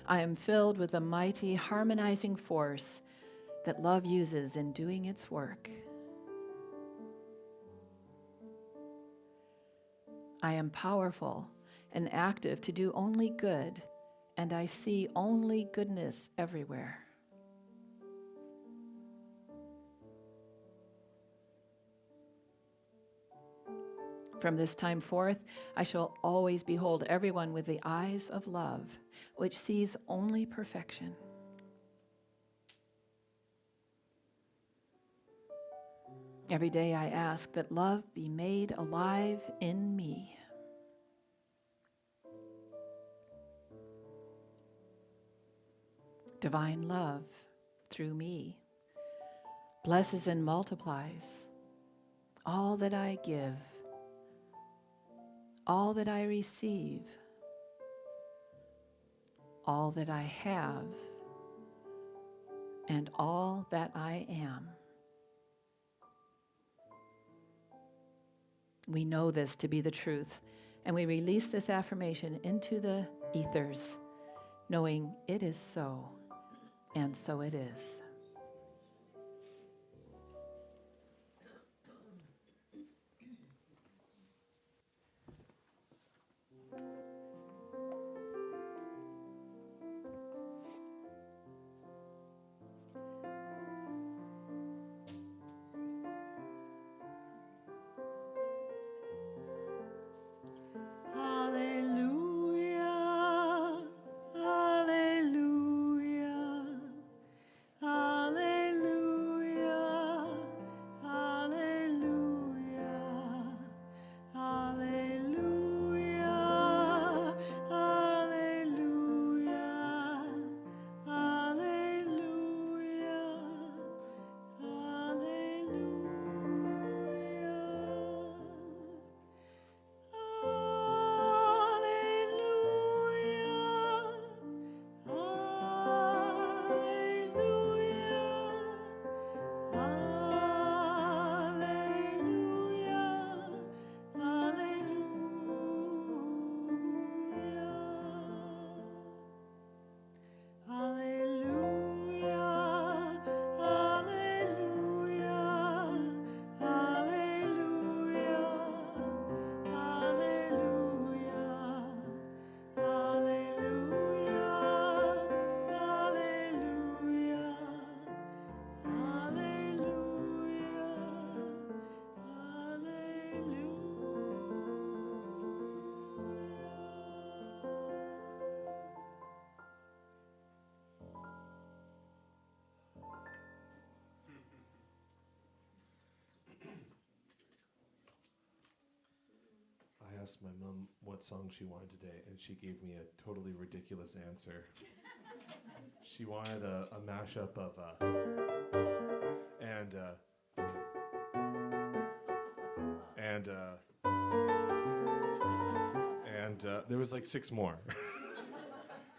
I am filled with the mighty harmonizing force that love uses in doing its work. I am powerful and active to do only good, and I see only goodness everywhere. From this time forth, I shall always behold everyone with the eyes of love, which sees only perfection. Every day I ask that love be made alive in me. Divine love through me blesses and multiplies all that I give, all that I receive, all that I have, and all that I am. We know this to be the truth, and we release this affirmation into the ethers, knowing it is so, and so it is. Hallelujah, hallelujah, asked my mom what song she wanted today, and she gave me a totally ridiculous answer. She wanted a mashup of there was like 6 more.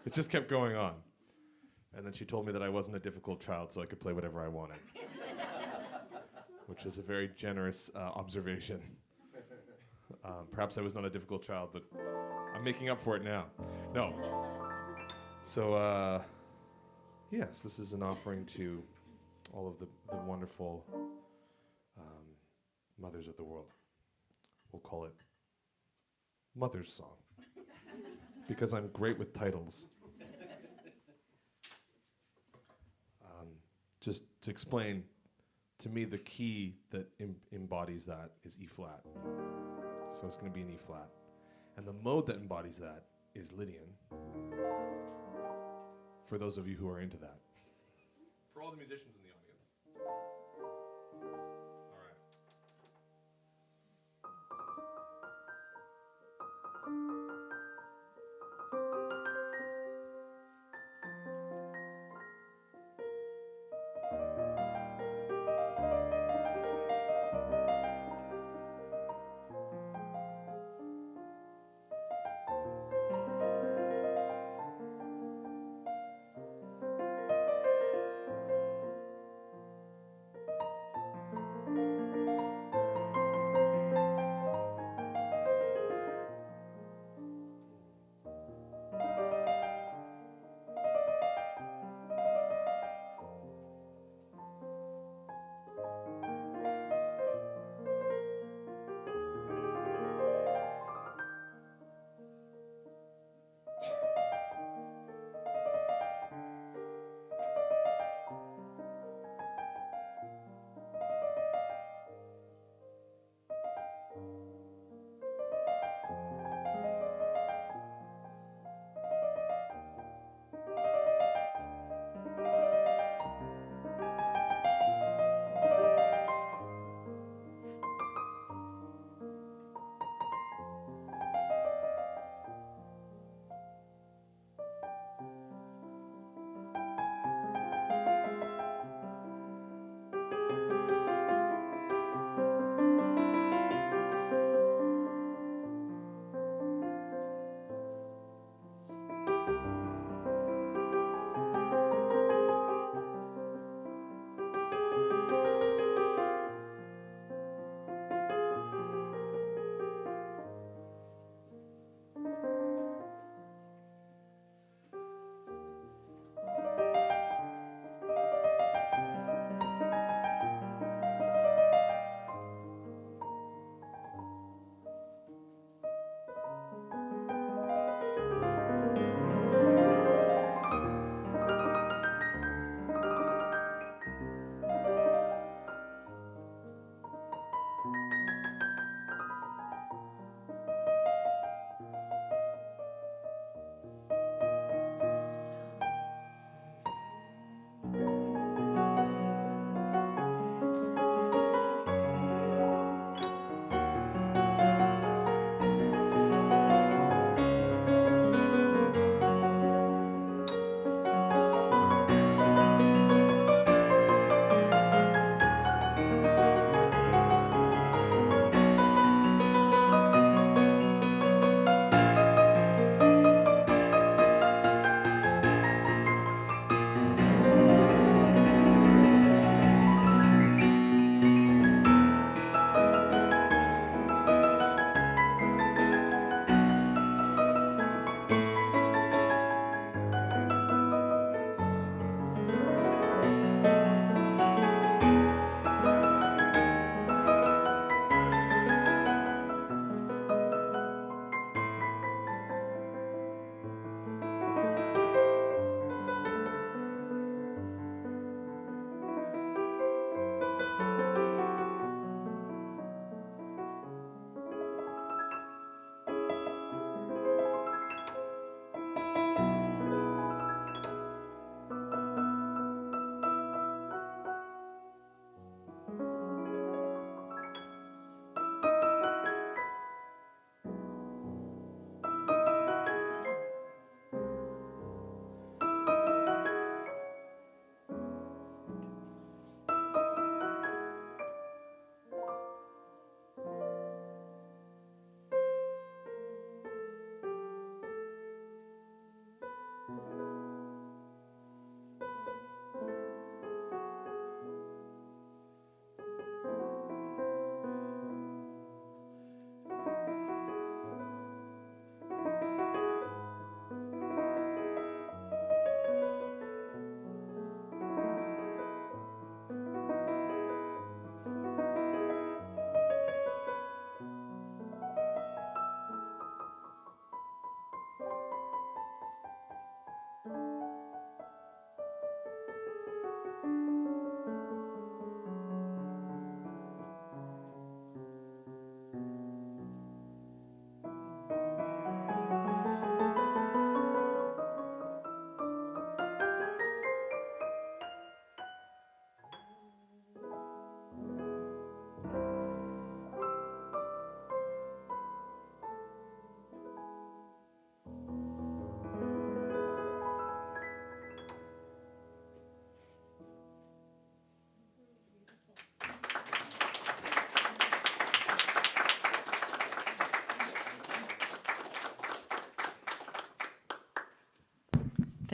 It just kept going on. And then she told me that I wasn't a difficult child, so I could play whatever I wanted. Which is a very generous observation. Perhaps I was not a difficult child, but I'm making up for it now. No. So, yes, this is an offering to all of the wonderful mothers of the world. We'll call it Mother's Song, because I'm great with titles. Just to explain, to me, the key that embodies that is E flat. So it's going to be an E flat. And the mode that embodies that is Lydian. For those of you who are into that. For all the musicians in the audience. All right.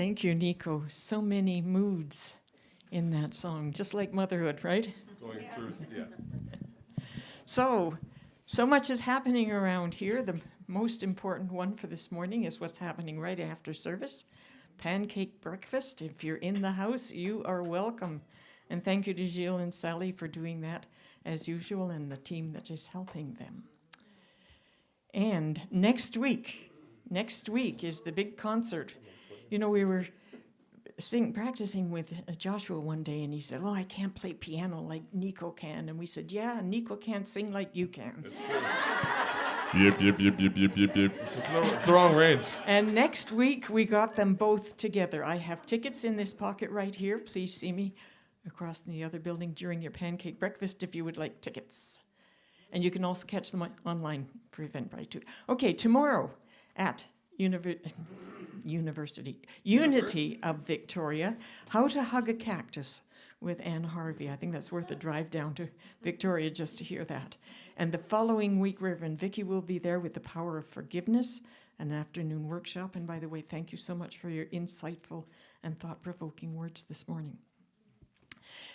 Thank you, Nico. So many moods in that song, just like motherhood, right? Going through, yeah. So much is happening around here. The most important one for this morning is what's happening right after service. Pancake breakfast. If you're in the house, you are welcome. And thank you to Gilles and Sally for doing that as usual, and the team that is helping them. And next week is the big concert. You know, we were practicing with Joshua one day, and he said, "Oh, I can't play piano like Nico can." And we said, "Yeah, Nico can't sing like you can." It's true. Yep. It's the wrong range. And next week, we got them both together. I have tickets in this pocket right here. Please see me across in the other building during your pancake breakfast if you would like tickets. And you can also catch them online for Eventbrite too. Okay, tomorrow at Unity of Victoria, How to Hug a Cactus with Anne Harvey. I think that's worth a drive down to Victoria just to hear that. And the following week, Reverend Vicki will be there with The Power of Forgiveness, an afternoon workshop. And by the way, thank you so much for your insightful and thought-provoking words this morning.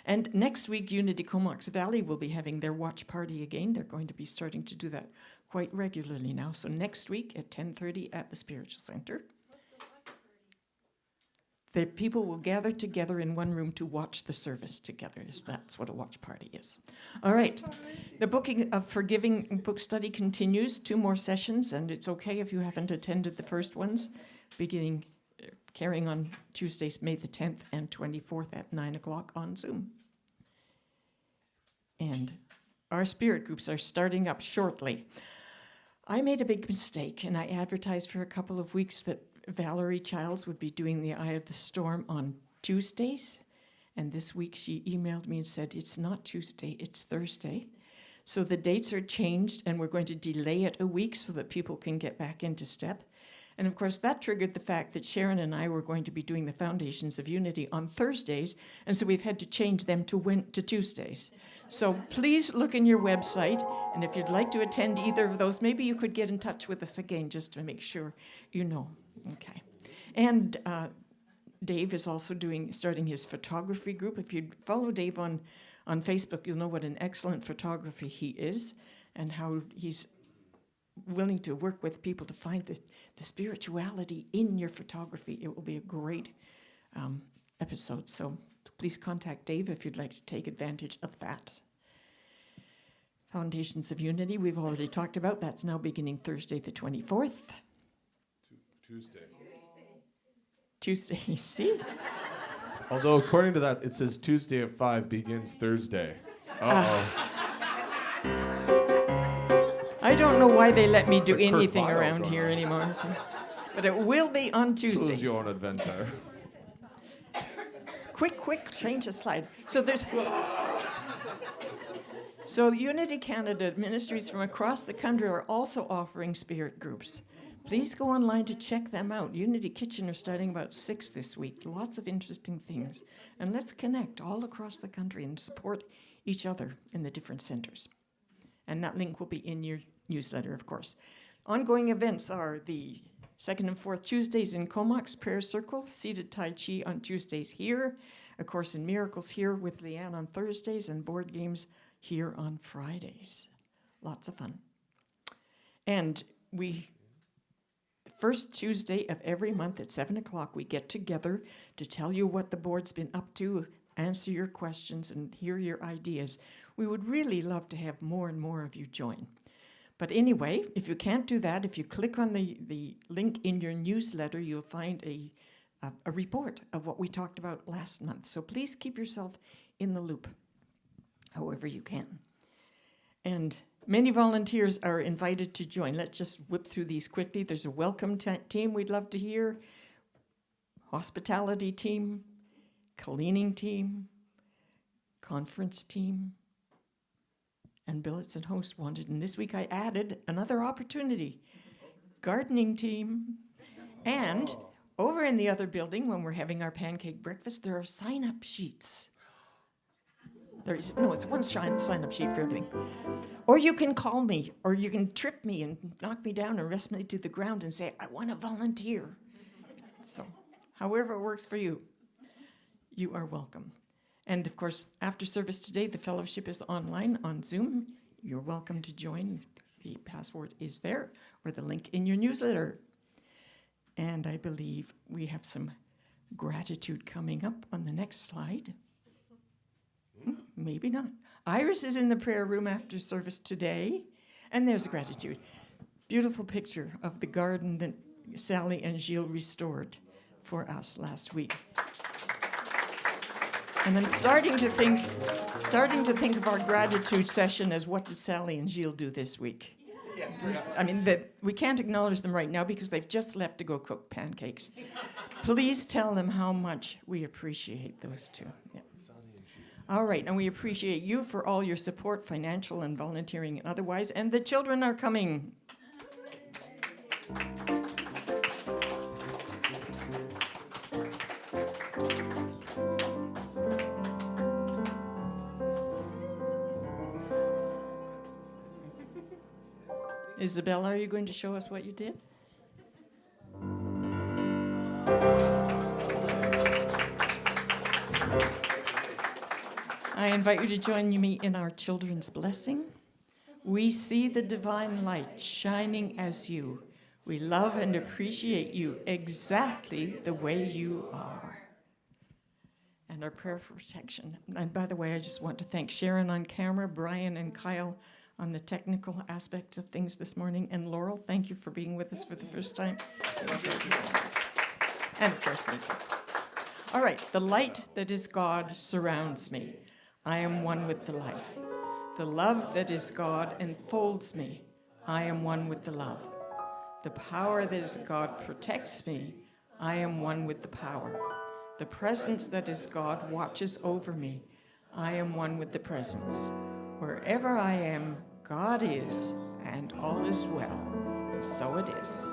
And next week, Unity Comox Valley will be having their watch party again. They're going to be starting to do that quite regularly now. So next week at 10:30 at the Spiritual Center. The people will gather together in one room to watch the service together. That's what a watch party is. All right. The Booking of Forgiving book study continues. 2 more sessions, and it's okay if you haven't attended the first ones, carrying on Tuesdays, May the 10th and 24th at 9 o'clock on Zoom. And our spirit groups are starting up shortly. I made a big mistake, and I advertised for a couple of weeks that Valerie Childs would be doing the Eye of the Storm on Tuesdays. And this week she emailed me and said, it's not Tuesday, it's Thursday. So the dates are changed, and we're going to delay it a week so that people can get back into step. And of course, that triggered the fact that Sharon and I were going to be doing the Foundations of Unity on Thursdays, and so we've had to change them to Tuesdays. So please look in your website, and if you'd like to attend either of those, maybe you could get in touch with us again just to make sure you know. Okay. And Dave is also starting his photography group. If you follow Dave on Facebook, you'll know what an excellent photographer he is and how he's willing to work with people to find the spirituality in your photography. It will be a great episode. So please contact Dave if you'd like to take advantage of that. Foundations of Unity, we've already talked about. That's now beginning Thursday the 24th. Tuesday, see? Although according to that, it says Tuesday at 5 begins Thursday. Uh-oh. I don't know why they let me do It's like Kurt anything Vile around going here on. anymore. But it will be on Tuesdays. Choose your own adventure. Quick, change the slide. So Unity Canada ministries from across the country are also offering spirit groups. Please go online to check them out. Unity Kitchen are starting about 6 this week. Lots of interesting things. And let's connect all across the country and support each other in the different centers. And that link will be in your newsletter, of course. Ongoing events are the 2nd and 4th Tuesdays in Comox Prayer Circle, Seated Tai Chi on Tuesdays here, A Course in Miracles here with Leanne on Thursdays, and board games here on Fridays. Lots of fun. And the first Tuesday of every month at 7 o'clock, we get together to tell you what the board's been up to, answer your questions, and hear your ideas. We would really love to have more and more of you join. But anyway, if you can't do that, if you click on the link in your newsletter, you'll find a report of what we talked about last month. So please keep yourself in the loop, however you can. And many volunteers are invited to join. Let's just whip through these quickly. There's a welcome team we'd love to hear, hospitality team, cleaning team, conference team, and billets and hosts wanted. And this week I added another opportunity, gardening team. And over in the other building, when we're having our pancake breakfast, there are sign-up sheets. It's one sign-up sheet for everything. Or you can call me, or you can trip me and knock me down and wrestle me to the ground and say, I want to volunteer. So however it works for you, you are welcome. And of course, after service today, the fellowship is online on Zoom. You're welcome to join. The password is there, or the link in your newsletter. And I believe we have some gratitude coming up on the next slide. Maybe not. Iris is in the prayer room after service today, and there's gratitude. Beautiful picture of the garden that Sally and Gilles restored for us last week. And I'm starting to think of our gratitude session as what did Sally and Gilles do this week? I mean, we can't acknowledge them right now because they've just left to go cook pancakes. Please tell them how much we appreciate those two. Yeah. All right, and we appreciate you for all your support, financial and volunteering and otherwise, and the children are coming. Isabella, are you going to show us what you did? I invite you to join me in our children's blessing. We see the divine light shining as you. We love and appreciate you exactly the way you are. And our prayer for protection. And by the way, I just want to thank Sharon on camera, Brian and Kyle on the technical aspect of things this morning, and Laurel, thank you for being with us for the first time. And of course, thank you. All right, the light that is God surrounds me. I am one with the light. The love that is God enfolds me. I am one with the love. The power that is God protects me. I am one with the power. The presence that is God watches over me. I am one with the presence. Wherever I am, God is, and all is well, and so it is.